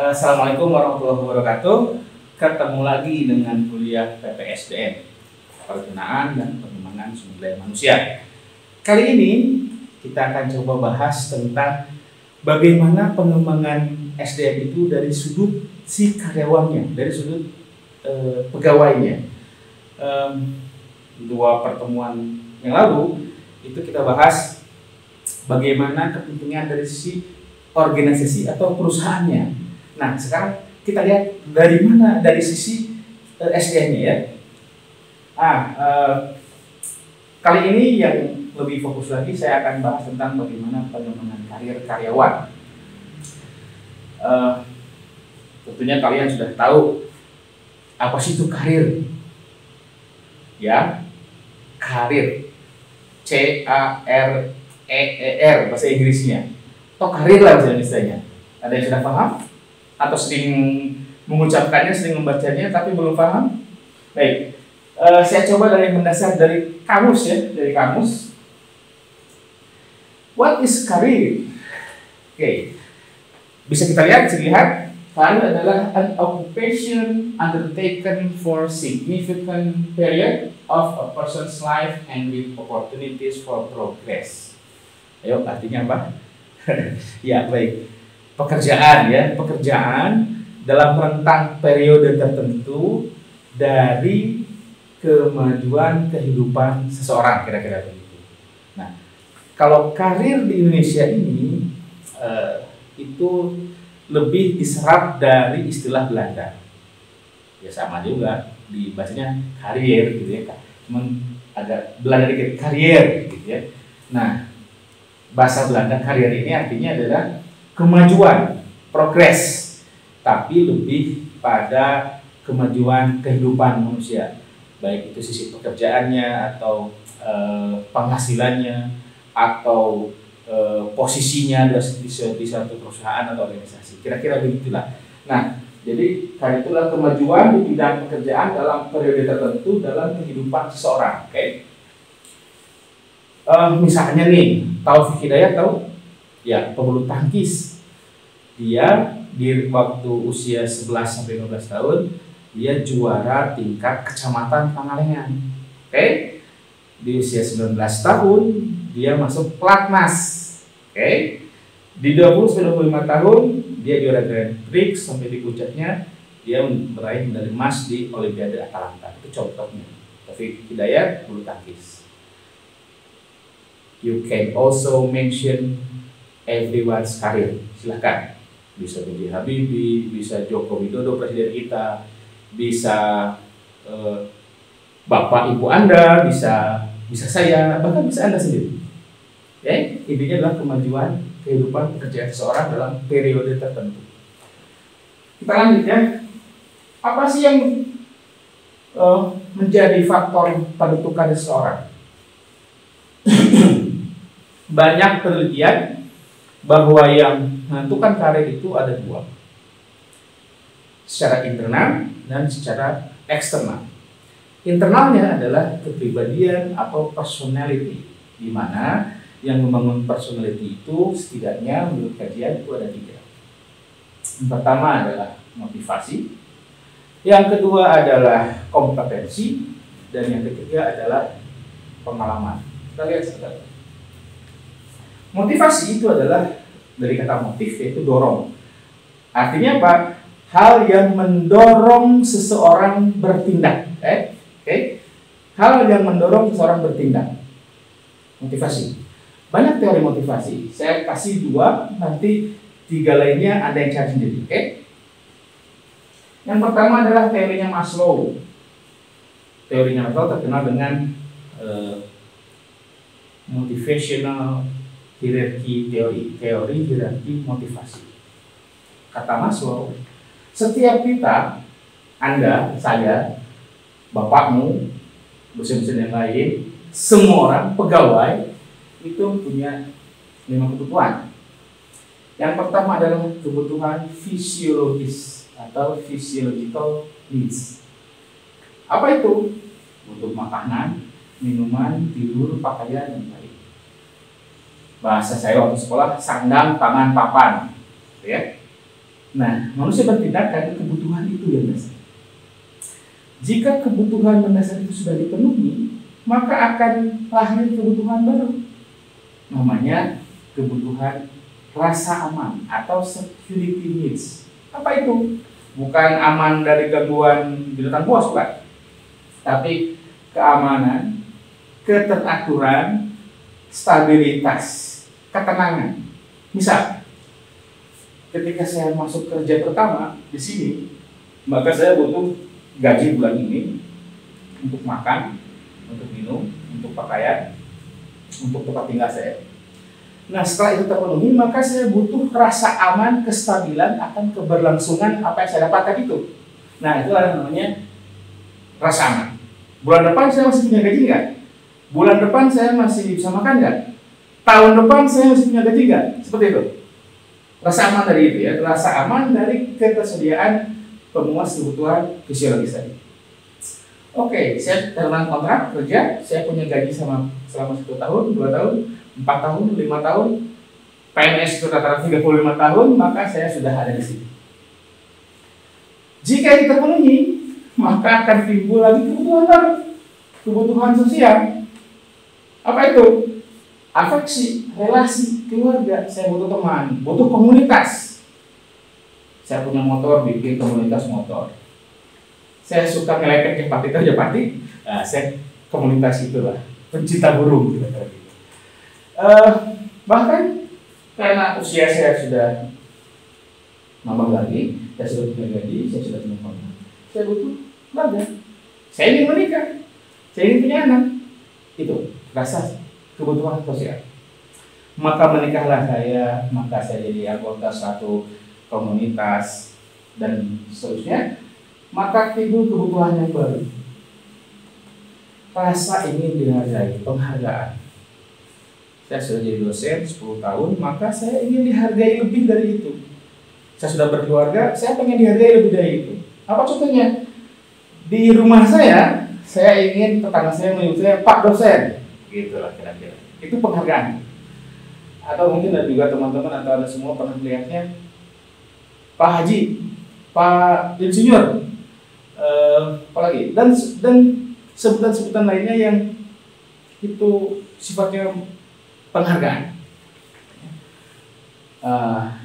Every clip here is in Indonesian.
Assalamualaikum warahmatullahi wabarakatuh. Ketemu lagi dengan kuliah PPSDM, Perencanaan dan Pengembangan Sumber Daya Manusia. Kali ini kita akan coba bahas tentang bagaimana pengembangan SDM itu dari sudut si karyawannya, dari sudut pegawainya. Dua pertemuan yang lalu itu kita bahas bagaimana kepentingan dari sisi organisasi atau perusahaannya. Nah, sekarang kita lihat dari mana, dari sisi SDM-nya ya. Kali ini yang lebih fokus lagi saya akan bahas tentang bagaimana pengembangan karir karyawan. Tentunya kalian sudah tahu apa sih itu karir? Ya, karir, C-A-R-E-E-R bahasa Inggrisnya, atau karir lah bahasa Indonesia-nya. Ada yang sudah paham? Atau sering mengucapkannya, sering membacanya, tapi belum paham? Baik, saya coba dari mendasar dari kamus ya, dari kamus. What is career? Oke, bisa kita lihat, career adalah an occupation undertaken for significant period of a person's life and with opportunities for progress. Ayo, artinya apa? Ya, baik. Pekerjaan ya, pekerjaan dalam rentang periode tertentu dari kemajuan kehidupan seseorang, kira-kira begitu. Nah, kalau karir di Indonesia ini itu lebih diserap dari istilah Belanda. Ya sama juga dibacanya karier gitu ya, cuman ada Belanda dikit, karier gitu ya. Nah, bahasa Belanda karier ini artinya adalah kemajuan, progres, tapi lebih pada kemajuan kehidupan manusia, baik itu sisi pekerjaannya atau penghasilannya atau posisinya di suatu perusahaan atau organisasi, kira-kira begitulah. Nah, jadi karir itulah kemajuan di bidang pekerjaan dalam periode tertentu dalam kehidupan seseorang. Oke? Misalnya nih, Taufik Hidayat tahu? Ya, pebulu tangkis. Dia di waktu usia 11-15 tahun dia juara tingkat kecamatan Pangalengan. Oke? Di usia 19 tahun dia masuk pelatnas. Oke? Di 20-25 tahun dia juara Grand Prix sampai di puncaknya dia meraih medali emas di Olimpiade Atalanta. Itu contohnya. Taufik Hidayat bulu tangkis. You can also mention everyone's career. Silakan. Bisa B.J. Habibie, bisa Joko Widodo presiden kita, bisa bapak ibu Anda, bisa saya, bahkan bisa Anda sendiri. Ya, intinya adalah kemajuan kehidupan pekerjaan seseorang dalam periode tertentu. Kita lanjut ya. Apa sih yang menjadi faktor penentukan seseorang? Banyak penelitian bahwa yang menentukan karir itu ada dua, secara internal dan secara eksternal. Internalnya adalah kepribadian atau personality, di mana yang membangun personality itu setidaknya menurut kajian itu ada tiga. Yang pertama adalah motivasi, yang kedua adalah kompetensi, dan yang ketiga adalah pengalaman. Kita lihat sebentar. Motivasi itu adalah dari kata motif, yaitu dorong. Artinya apa? Hal yang mendorong seseorang bertindak. Hal yang mendorong seseorang bertindak. Motivasi. Banyak teori motivasi. Saya kasih dua, nanti tiga lainnya Anda yang cari sendiri. Yang pertama adalah teorinya Maslow. Teorinya Maslow terkenal dengan motivational hierarki teori hierarki motivasi. Kata Maslow, setiap kita, Anda, saya, bapakmu, dosen-dosen yang lain, semua orang, pegawai, itu punya 5 kebutuhan. Yang pertama adalah kebutuhan fisiologis atau physiological needs. Apa itu? Butuh makanan, minuman, tidur, pakaian, dan lain. Bahasa saya waktu sekolah, sandang, pangan, papan, ya. Nah, manusia bertindak karena kebutuhan itu yang dasar. Jika kebutuhan mendasar itu sudah dipenuhi, maka akan lahir kebutuhan baru. Namanya kebutuhan rasa aman atau security needs. Apa itu? Bukan aman dari gangguan binatang buas, bukan. Tapi keamanan, keteraturan, stabilitas, ketenangan. Misal, ketika saya masuk kerja pertama di sini, maka saya butuh gaji bulan ini untuk makan, untuk minum, untuk pakaian, untuk tempat tinggal saya. Nah, setelah itu terpenuhi, maka saya butuh rasa aman, kestabilan akan keberlangsungan apa yang saya dapatkan itu. Nah, itu namanya rasa aman. Bulan depan saya masih punya gaji nggak? Bulan depan saya masih bisa makan nggak? Tahun depan saya masih punya gaji nggak? Seperti itu. Rasa aman dari itu ya, rasa aman dari ketersediaan pemuas kebutuhan fisiologis tadi. Oke, saya dalam kontrak kerja, saya punya gaji selama 1 tahun, 2 tahun, 4 tahun, 5 tahun, PNS itu rata-rata 35 tahun, maka saya sudah ada di sini. Jika itu terpenuhi, maka akan timbul lagi kebutuhan baru, kebutuhan sosial. Apa itu? Afeksi, relasi, keluarga. Saya butuh teman, butuh komunitas. Saya punya motor, bikin komunitas motor. Saya suka ngelepek Japati ke Japati, nah, saya komunitas itulah, pencinta burung gitu. Bahkan karena usia saya sudah nambah lagi, saya sudah punya gaji, saya sudah punya kontrak, saya butuh keluarga. Saya ingin menikah, saya ingin punya anak. Itu rasa kebutuhan sosial. Maka menikahlah saya, maka saya jadi anggota satu komunitas dan seterusnya. Maka timbul kebutuhan yang baru. Rasa ingin dihargai, penghargaan. Saya sudah jadi dosen 10 tahun, maka saya ingin dihargai lebih dari itu. Saya sudah berkeluarga, saya pengen dihargai lebih dari itu. Apa contohnya? Di rumah saya ingin tetangga saya menyebut saya Pak Dosen. Gitulah kira-kira. Itu penghargaan. Atau mungkin ada juga teman-teman atau ada semua pernah melihatnya Pak Haji, Pak Insinyur, apalagi dan sebutan-sebutan lainnya yang itu sifatnya penghargaan.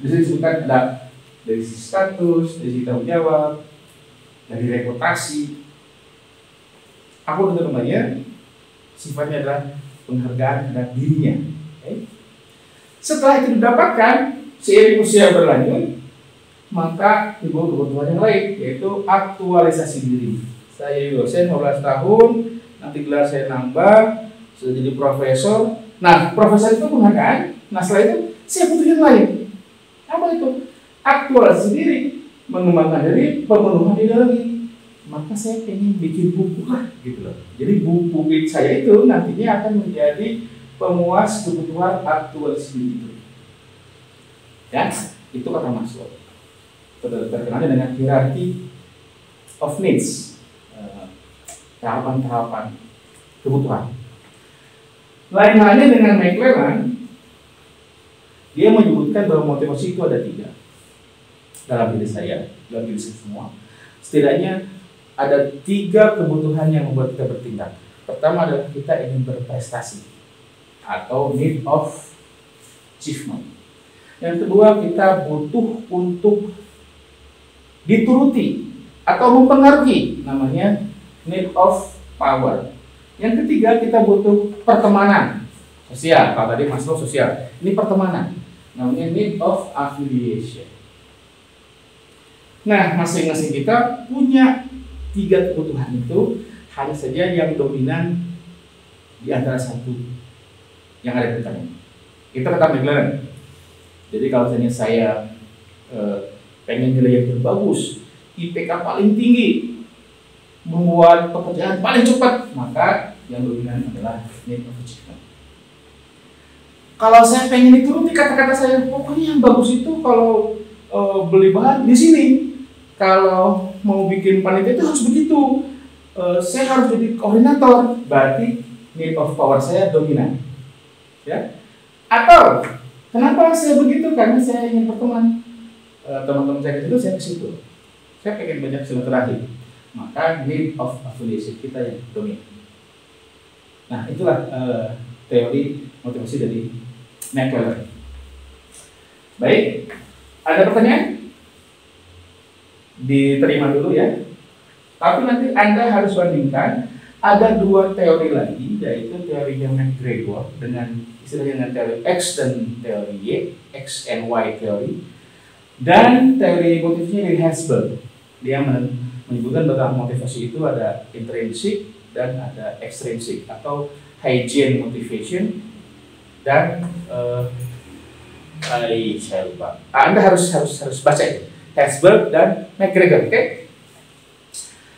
Di sini disebutkan ada dari sisi status, dari sisi tanggung jawab, dari reputasi. Apa itu namanya? Sifatnya adalah penghargaan terhadap dirinya. Okay? Setelah itu didapatkan, seiring usia berlanjut, maka timbul kebutuhan yang lain, yaitu aktualisasi diri. Saya jadi dosen 15 tahun, nanti gelar saya nambah, sudah jadi profesor. Nah, profesor itu penghargaan. Nah, setelah itu saya butuh yang lain. Apa itu? Aktualisasi diri, mengembangkan diri, pemenuhan ideologi. Maka saya ingin bikin buku lah, gitu loh. Jadi buku saya itu nantinya akan menjadi pemuas kebutuhan aktualisasi diri itu. Ya, itu kata Maslow. Terkenal dengan hierarchy of needs, tahapan-tahapan kebutuhan. Lain halnya dengan McClellan, dia menyebutkan bahwa motivasi itu ada 3 dalam diri saya, dalam diri saya semua. Setidaknya ada 3 kebutuhan yang membuat kita bertindak. Pertama adalah kita ingin berprestasi atau need of achievement. Yang kedua, kita butuh untuk dituruti atau mempengaruhi, namanya need of power. Yang ketiga, kita butuh pertemanan sosial. Kalau tadi Maslow sosial, ini pertemanan, namanya need of affiliation. Nah, masing-masing kita punya 3 kebutuhan itu, hanya saja yang dominan di antara satu yang ada di kita. Kita kata McClellan. Jadi kalau misalnya saya pengen nilai yang terbagus, IPK paling tinggi, membuat pekerjaan paling cepat, maka yang dominan adalah need of achievement. Kalau saya pengen dituruti kata-kata saya, pokoknya yang bagus itu kalau beli bahan di sini, kalau mau bikin panitia itu harus begitu, saya harus jadi koordinator, berarti need of power saya dominan. Ya? Atau kenapa saya begitu? Karena saya ingin berteman. teman-teman saya ke situ, saya ke situ. Saya pengen banyak silaturahim. Maka need of affiliation kita yang dominan. Nah, itulah teori motivasi dari McLaren. Baik, ada pertanyaan? Diterima dulu ya. Tapi nanti Anda harus bandingkan, ada dua teori lagi, yaitu teorinya McGregor dengan istilahnya dengan teori X dan teori Y, X and Y teori, dan teori motivasinya dari Herzberg. Dia menyebutkan bahwa motivasi itu ada intrinsic dan ada extrinsic, atau hygiene motivation dan saya lupa. Anda harus baca itu, Herzberg dan McGregor, oke?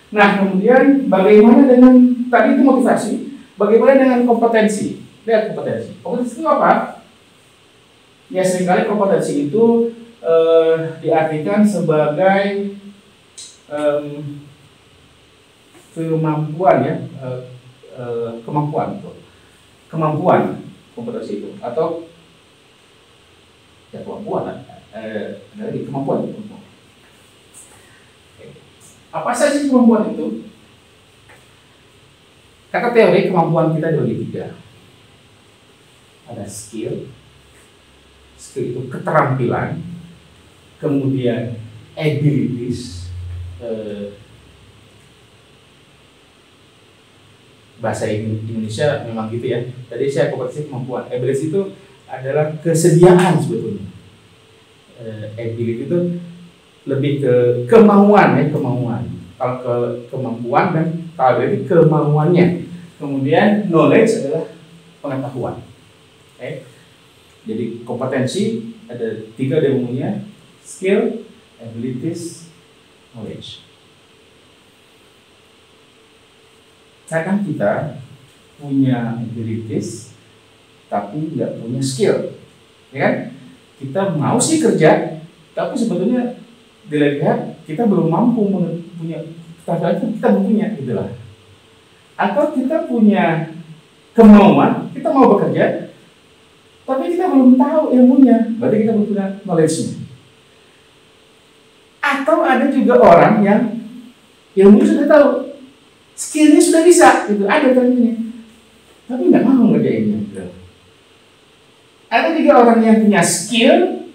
Nah, kemudian bagaimana dengan tadi itu motivasi? Bagaimana dengan kompetensi? Lihat kompetensi. Kompetensi itu apa? Ya, seringkali kompetensi itu diartikan sebagai kemampuan ya, kemampuan kompetensi itu, atau ya kemampuan, kemampuan. Apa saja kemampuan itu? Kata teori kemampuan kita dibagi tiga. Ada skill itu keterampilan, kemudian abilities, bahasa Indonesia memang gitu ya. Tadi saya kompetensi kemampuan. Abilities itu adalah kesediaan sebetulnya. Ability itu lebih ke kemauan ya, kemauan. Kalau ke kemampuan dan kalau berarti kemauannya. Kemudian knowledge adalah pengetahuan. Okay. Jadi kompetensi ada tiga umumnya: skill, abilities, knowledge. Kadang kita punya abilities tapi nggak punya skill, ya kan? Kita mau sih kerja, tapi sebetulnya dilihat kita belum mampu punya keterampilan, kita belum punya, gitulah. Atau kita punya kemauan, kita mau bekerja, tapi kita belum tahu ilmunya, berarti kita belum punya knowledge-nya. Atau ada juga orang yang ilmunya sudah tahu, skillnya sudah bisa, itu ada ternyata, tapi nggak mau ngerjainnya. Gitu. Ada juga orang yang punya skill,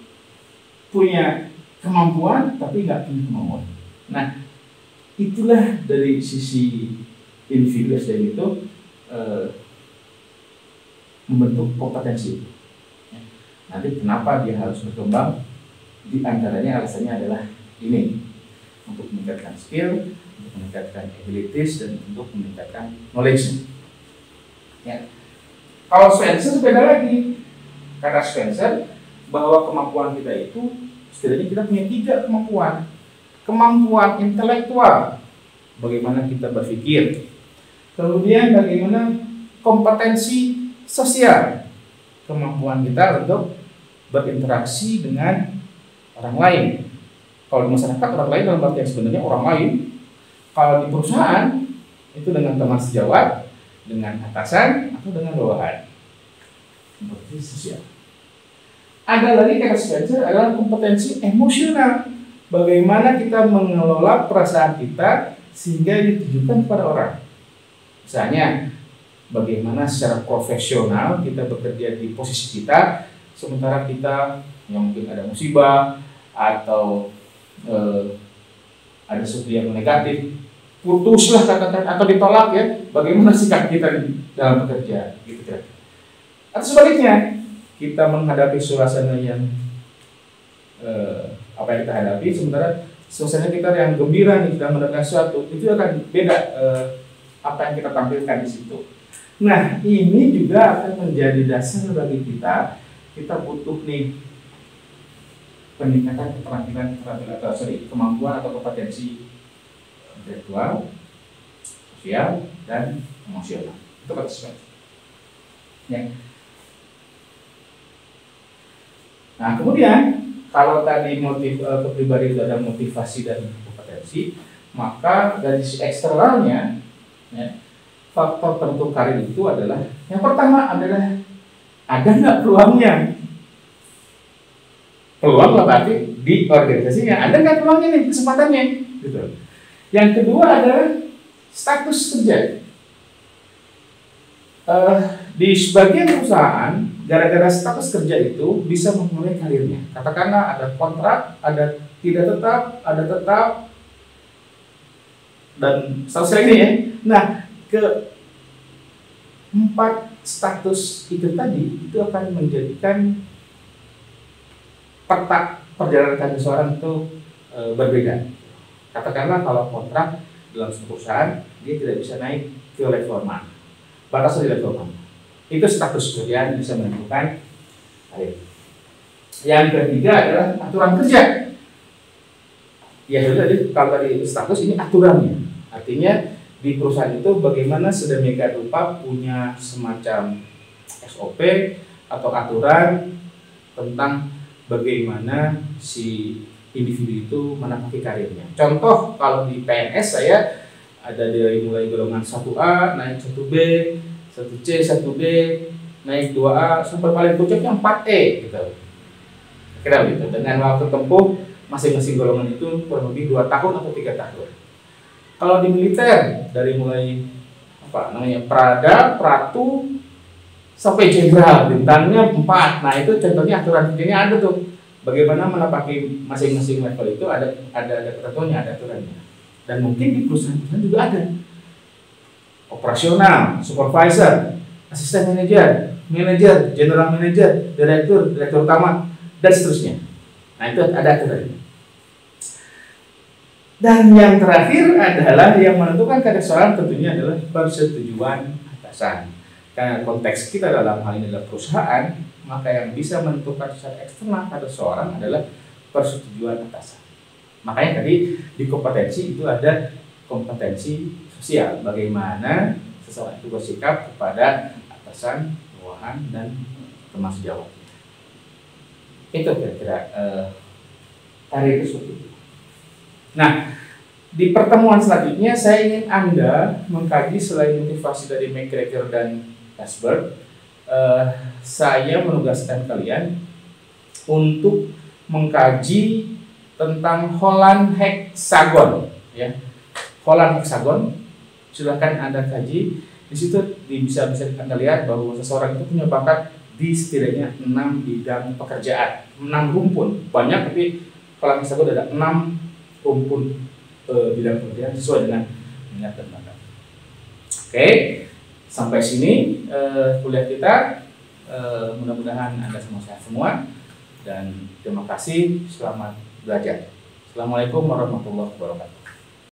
punya kemampuan, tapi nggak punya kemauan. Nah, itulah dari sisi individu SDM itu membentuk kompetensi. Nanti kenapa dia harus berkembang? Di antaranya alasannya adalah ini, untuk meningkatkan skill, untuk meningkatkan abilities, dan untuk meningkatkan knowledge. Ya. Kalau Spencer beda lagi, kata Spencer bahwa kemampuan kita itu setidaknya kita punya tiga kemampuan. Kemampuan intelektual, bagaimana kita berpikir. Kemudian bagaimana kompetensi sosial, kemampuan kita untuk berinteraksi dengan orang lain. Kalau di masyarakat orang lain dalam arti yang sebenarnya orang lain. Kalau di perusahaan itu dengan teman sejawat, dengan atasan, atau dengan bawahan. Kompetensi sosial. Ada lagi kata Spencer adalah kompetensi emosional. Bagaimana kita mengelola perasaan kita sehingga ditujukan kepada orang. Misalnya, bagaimana secara profesional kita bekerja di posisi kita, sementara kita yang mungkin ada musibah atau ada sesuatu yang negatif, putuslah katakan atau ditolak ya. Bagaimana sikap kita dalam bekerja, gitu kan? Atau sebaliknya, kita menghadapi suasana yang apa yang kita hadapi, sementara suasana kita yang gembira nih sedang mendengar sesuatu, itu akan beda apa yang kita tampilkan di situ. Nah, ini juga akan menjadi dasar bagi kita. Kita butuh nih peningkatan keterampilan kemampuan atau kompetensi intelektual, sosial, dan emosional. Itu kata Spencer. Ya. Nah, kemudian kalau tadi motif kepribadian itu ada motivasi dan kompetensi, maka dari sisi eksternalnya, ya, faktor penentu karir itu adalah yang pertama adalah ada nggak peluangnya. Peluang lah berarti di organisasinya. Ada nggak peluangnya nih, kesempatannya? Gitu. Yang kedua adalah status kerja. Di sebagian perusahaan, gara-gara status kerja itu bisa memulai karirnya. Katakanlah ada kontrak, ada tidak tetap, ada tetap, dan seterusnya ini ya. Nah, keempat status itu tadi itu akan menjadikan peta perjalanan karir seorang itu berbeda. Katakanlah kalau kontrak dalam sebuah perusahaan dia tidak bisa naik ke level mana, batasnya di level mana. Itu status kerja bisa menentukan karir. Yang ketiga adalah aturan kerja. Ya sudah, kalau tadi status ini aturannya, artinya di perusahaan itu bagaimana sedemikian rupa punya semacam SOP atau aturan tentang bagaimana si individu itu menapaki karirnya. Contoh kalau di PNS saya ada dari mulai golongan 1A, naik 1B, 1C, 1D, naik 2A, sampai paling puncaknya 4E gitu. Kira gitu. Dengan waktu tempuh masing-masing golongan itu kurang lebih 2 tahun atau 3 tahun. Kalau di militer dari mulai Prada, Pratu sampai jenderal, bintangnya 4. Nah, itu contohnya aturan kerjanya ada tuh. Bagaimana menapaki masing-masing level itu ada ketentuannya, ada aturannya. Dan mungkin di perusahaan juga ada. Operasional, supervisor, asisten manajer, manajer, general manager, direktur utama, dan seterusnya. Nah, itu ada aturannya. Dan yang terakhir adalah yang menentukan karir seorang tentunya adalah persetujuan atasan. Karena konteks kita dalam hal ini adalah perusahaan, maka yang bisa menentukan secara eksternal karir seorang adalah persetujuan atasan. Makanya tadi di kompetensi itu ada kompetensi sosial, bagaimana seseorang itu bersikap kepada atasan, bawahan, dan termasuk sejawat. Itu kira-kira karir itu seperti itu. Nah, di pertemuan selanjutnya saya ingin Anda mengkaji selain motivasi dari McGregor dan Ashburn, saya menugaskan kalian untuk mengkaji tentang Holland Hexagon, ya. Holland Hexagon, silahkan Anda kaji. Di situ bisa Anda lihat bahwa seseorang itu punya bakat di setidaknya 6 bidang pekerjaan, 6 rumpun, banyak, tapi Holland Hexagon ada 6 rumpun bidang pekerjaan sesuai dengan minat dan bakat. Oke, sampai sini kuliah kita. Mudah-mudahan Anda semua sehat semua, dan terima kasih, selamat belajar. Assalamualaikum warahmatullahi wabarakatuh.